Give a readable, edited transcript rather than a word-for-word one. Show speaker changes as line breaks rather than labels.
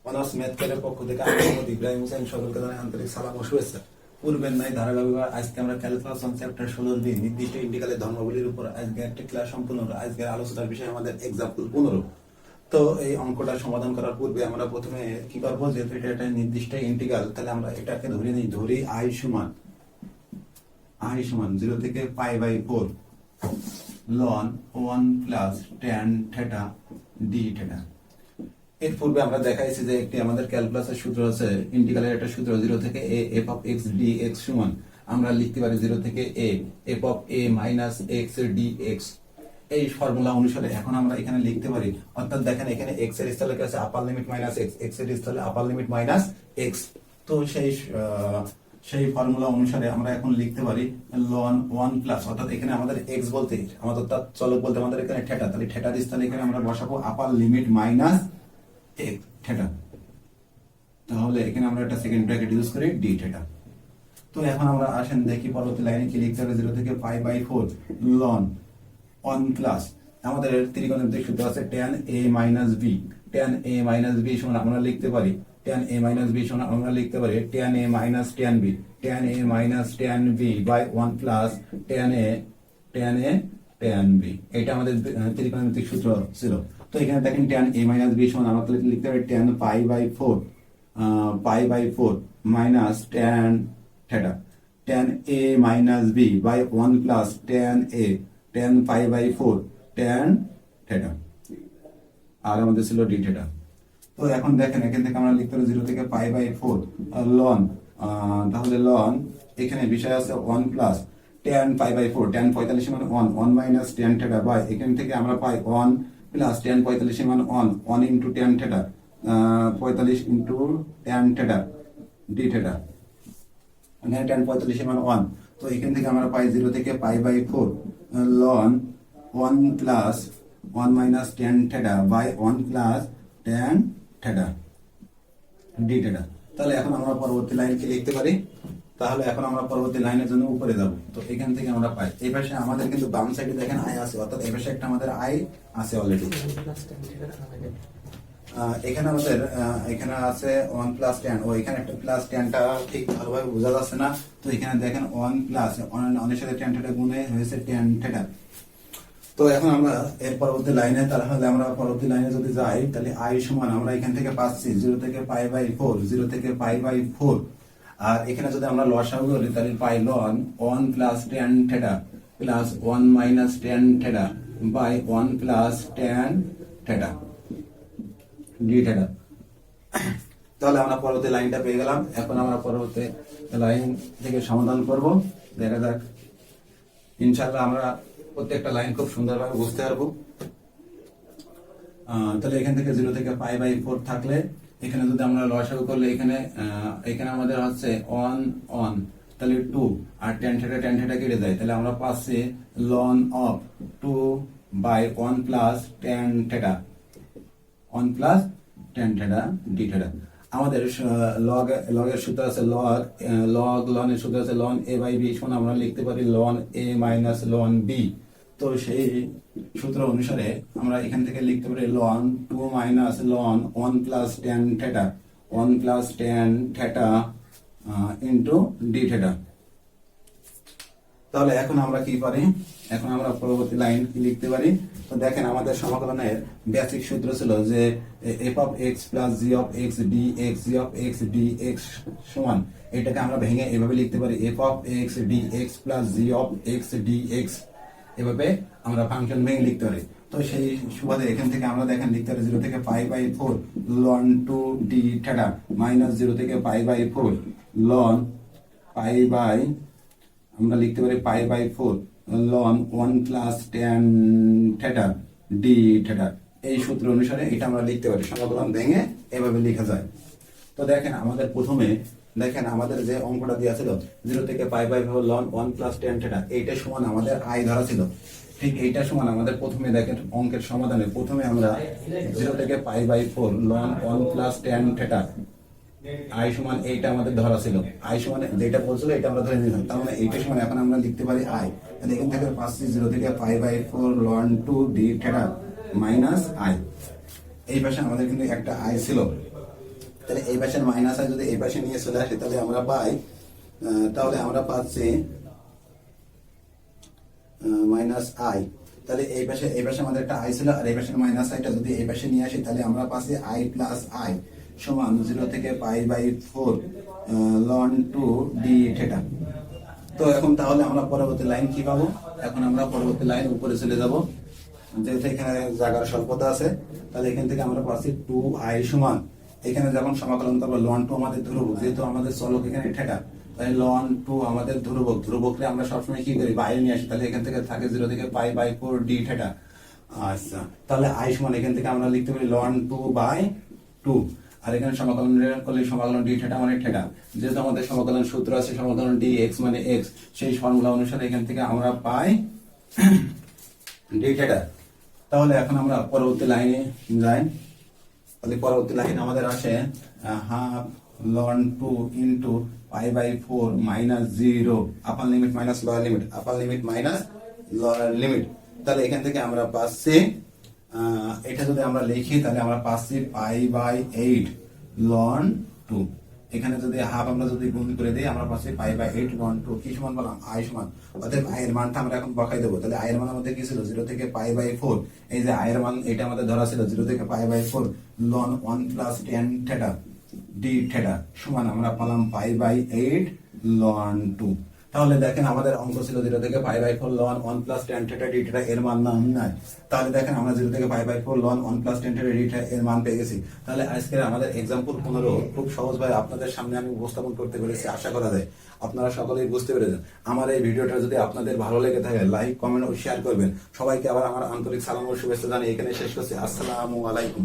Honours math ক্লাবের পক্ষ থেকে আমি মোহাম্মদ ইব্রাহিম হোসেন সকলকে জানাই আন্তরিক সালাম ও শুভেচ্ছা। পূর্বের নাই ধারাবাহিকভাবে আজকে আমরা ক্যালকুলাস অন চ্যাপ্টার 16 বি নির্দিষ্ট ইন্টিগ্রালের ধর্মাবলীর উপর আজকে একটা ক্লাস সম্পূর্ণ হলো। আজকের আলোচনার বিষয় আমাদের এক্সাম্পল 15। তো এই অঙ্কটা সমাধান করার পূর্বে আমরা প্রথমে কি করব, যেহেতু এটা একটা নির্দিষ্ট ইন্টিগ্রাল, তাহলে আমরা এটাকে ধরি i সমান 0 থেকে π/4 ln 1 plus tan theta d theta. এর পূর্বে আমরা দেখাইছি যে একটি আমাদের ক্যালকুলাসের সূত্র আছে, ইন্টিগ্রালের একটা সূত্র 0 থেকে a f of x dx সমান আমরা লিখতে পারি 0 থেকে a f of a minus x dx। এই ফর্মুলা অনুসারে এখন আমরা এখানে লিখতে পারি, অর্থাৎ দেখেন এখানে x এর স্থলে কি আছে, আপার লিমিট মাইনাস x, x এর স্থলে আপার লিমিট মাইনাস x। তো সেই ফর্মুলা অনুসারে আমরা এখন লিখতে পারি ln 1 প্লাস, অর্থাৎ এখানে আমাদের x বলতে আমাদের অর্থাৎ চলক বলতে আমাদের এখানে থিটা, তাহলে থিটার স্থলে এখানে আমরা বসাবো আপার লিমিট মাইনাস x থিটা। তাহলে এখানে আমরা একটা সেকেন্ড ব্র্যাকেট ইউজ করি d থিটা। তো এখন আমরা আসেন দেখি পরবর্তী লাইনে কি লিখতে হবে, 0 থেকে π/4 ln 1 প্লাস আমাদের ত্রিকোণমিতিক সূত্র আছে tan a minus b। tan a minus b সমান আমরা লিখতে পারি tan a minus b সমান আমরা লিখতে পারি tan a minus tan b, tan a minus tan b by 1 plus tan a tan b। এটা আমাদের ত্রিকোণমিতিক সূত্র ছিল। তো এখানে দেখেন tan a minus b সমান আমরা লিখতে পারি tan π/4 minus tan theta, tan a minus b by 1 plus tan π/4 tan theta, আর আমাদের ছিল d theta। তো এখন দেখেন এখান থেকে আমরা লিখতে পারি 0 থেকে π/4 ln, তাহলে ln এখানে বিষয় আছে 1 প্লাস tan π/4, tan 45 মানে 1 minus tan theta by এখান থেকে আমরা পাই 1 প্লাস tan 45 মানে 1 into tan theta, 45 into tan theta d theta, এখানে tan 45 মানে 1। তো এখান থেকে আমরা পাই 0 থেকে π/4 ln 1 plus 1 minus tan theta by 1 plus tan theta d theta। তাহলে এখন আমরা পরবর্তী লাইন কি লিখতে পারি, তাহলে এখন আমরা পরবর্তী লাইনের জন্য উপরে যাব। তো এখান থেকে আমরা পাই এই পাশে আমাদের কিন্তু বাম সাইডে দেখেন i আছে, অর্থাৎ এই পাশে একটা আমাদের i আছে অলরেডি। এখানে আমাদের এখানে আছে 1 প্লাস tan, ও এখানে একটা প্লাস tanটা ঠিক ভালোভাবে বোঝা যাচ্ছে না। তো এখানে দেখেন 1 প্লাস অনেক সাথে tan theta গুণে হয়েছে tan theta। তো এখন আমরা এর পরবর্তী লাইনে, তাহলে আমরা পরবর্তী লাইনে যদি যাই, তাহলে i সমান আমরা এখান থেকে পাচ্ছি 0 থেকে π/4 আর এখানে যদি আমরা লসাগু করি তাহলে পাই ln 1 plus tan theta plus 1 minus tan theta by 1 plus tan theta d theta। তাহলে আমরা পরবর্তী লাইনটা পেয়ে গেলাম। এখন আমরা পরবর্তী লাইন থেকে সমাধান করব, দেখা যাক ইনশাআল্লাহ আমরা প্রত্যেকটা লাইন খুব সুন্দরভাবে বুঝতে পারবো। তাহলে এখান থেকে 0 থেকে π/4 থাকলে এখানে যদি আমরা লসাগু করলে এখানে আমাদের হচ্ছে 1 তাহলে 2 আর tan theta কেটে যায়, তাহলে আমরা পাচ্ছি ln of 2 by 1 plus tan theta, 1 plus tan theta d theta। আমাদের log এর সূত্র আছে ln এর সূত্র আছে ln a by b সমান আমরা লিখতে পারি ln a minus ln b। তো সেই সূত্র অনুসারে আমরা এখান থেকে লিখতে পারি ln 2 minus ln 1 plus tan theta, 1 plus tan theta into d theta। তাহলে এখন আমরা কি পারি, এখন আমরা পরবর্তী লাইন কি লিখতে পারি। তো দেখেন আমাদের সমাকলনের বেসিক সূত্র ছিল যে f of x plus g of x dx সমান, এটাকে আমরা ভেঙে এভাবে লিখতে পারি f of x dx plus g of x dx, এভাবে আমরা ফাংশন ভেঙে লিখতে পারি। তো সেই সুবাদে এখান থেকে আমরা দেখেন লিখতে পারি 0 থেকে π/4 ln 2 d theta minus 0 থেকে π/4 ln আমরা লিখতে পারি π/4 ln 1 plus tan theta d theta। এই সূত্র অনুসারে এটা আমরা লিখতে পারি, সমাকলন ভেঙে এভাবে লেখা যায়। তো দেখেন আমাদের প্রথমে দেখেন আমাদের যে অঙ্কটা দেওয়া ছিল 0 থেকে π/4 ln 1 plus tan theta, এইটা সমান আমাদের i ধরা ছিল। ঠিক এইটা সমান আমাদের প্রথমে দেখেন অঙ্কের সমাধানে প্রথমে আমরা 0 থেকে π/4 ln 1 plus tan theta i সমান এইটা আমাদের ধরা ছিল, i সমান যেটা বলছিল এটা আমরা ধরে নিলাম। তার মানে এইটা সমান এখন আমরা লিখতে পারি i, তাহলে এখান থেকে পাচ্ছি 0 থেকে π/4 ln 2 d theta minus i। এই পাশে আমাদের কিন্তু একটা i ছিল, তাহলে এই পাশের মাইনাস আই যদি এই পাশে নিয়ে চলে আসে তাহলে আমরা পাই, তাহলে আমরা পাচ্ছি মাইনাস আই। তাহলে এই পাশে আমাদের একটা আই ছিল, আর এই পাশে মাইনাস আইটা যদি এই পাশে নিয়ে আসি তাহলে আমরা পাচ্ছি আই প্লাস আই সমান 0 থেকে π/4 ln 2 d থিটা। তো এখন তাহলে আমরা পরবর্তী লাইন কি পাবো? এখন আমরা পরবর্তী লাইন উপরে চলে যাব, যেহেতু এখানে জায়গার স্বল্পতা আছে, তাহলে এখান থেকে আমরা পাচ্ছি 2i সমান, এখানে যখন সমাকলন করবো ln 2 আমাদের ধ্রুবক, যেহেতু আমাদের চলক এখানে থিটা, তাই ln 2 আমাদের ধ্রুবককে আমরা সবসময় কি করি বাইরে নিয়ে আসি, তাহলে এখান থেকে থাকে 0 থেকে π/4 d থিটা। আচ্ছা, তাহলে i সমান এখান থেকে আমরা লিখতে পারি ln 2/2, আর এখানে সমাকলন করলে সমাকলন d থিটা মানে থিটা, যেহেতু আমাদের সমাকলন সূত্র আছে সমাকলন dx মানে x, সেই ফর্মুলা অনুসারে এখান থেকে আমরা পাই d থিটা। তাহলে এখন আমরা পরবর্তী লাইনে যাই, তাহলে পরবর্তী লাইন আমাদের আসে half ln 2 into π/4 minus 0 upper limit minus lower limit, upper limit minus lower limit. তাহলে এখান থেকে আমরা পাচ্ছি, এটা যদি আমরা লিখি তাহলে আমরা পাচ্ছি π/8 ln 2, এখানে যদি হাফ আমরা যদি গুণ করে দিই আমরা পাচ্ছি π/8 ln 2, কি সমান বললাম i সমান, অতএব i এর মানটা আমরা এখন বসাই দেবো। তাহলে i এর মান আমাদের কি ছিল 0 থেকে π/4, এই যে i এর মান এটা আমাদের ধরা ছিল 0 থেকে π/4 ln 1 plus tan theta d theta সমান আমরা পেলাম π/8 ln 2। তাহলে দেখেন আমাদের অঙ্ক ছিল 0 থেকে π/4 ln 1 plus tan theta d theta এর মান না নাই, তাহলে দেখেন আমরা 0 থেকে π/4 ln 1 plus tan theta d theta এর মান পেয়ে গেছি। তাহলে আজকে আমাদের एग्जांपल 15 খুব সহজভাবে আপনাদের সামনে আমি উপস্থাপন করতে পেরেছি, আশা করা যায় আপনারা সকলেই বুঝতে পেরেছেন। আমার এই ভিডিওটা যদি আপনাদের ভালো লেগে থাকে লাইক কমেন্ট ও শেয়ার করবেন। সবাইকে আবার আমার আন্তরিক সালাম ও শুভেচ্ছা জানিয়ে এখানে শেষ করছি। আসসালামু আলাইকুম।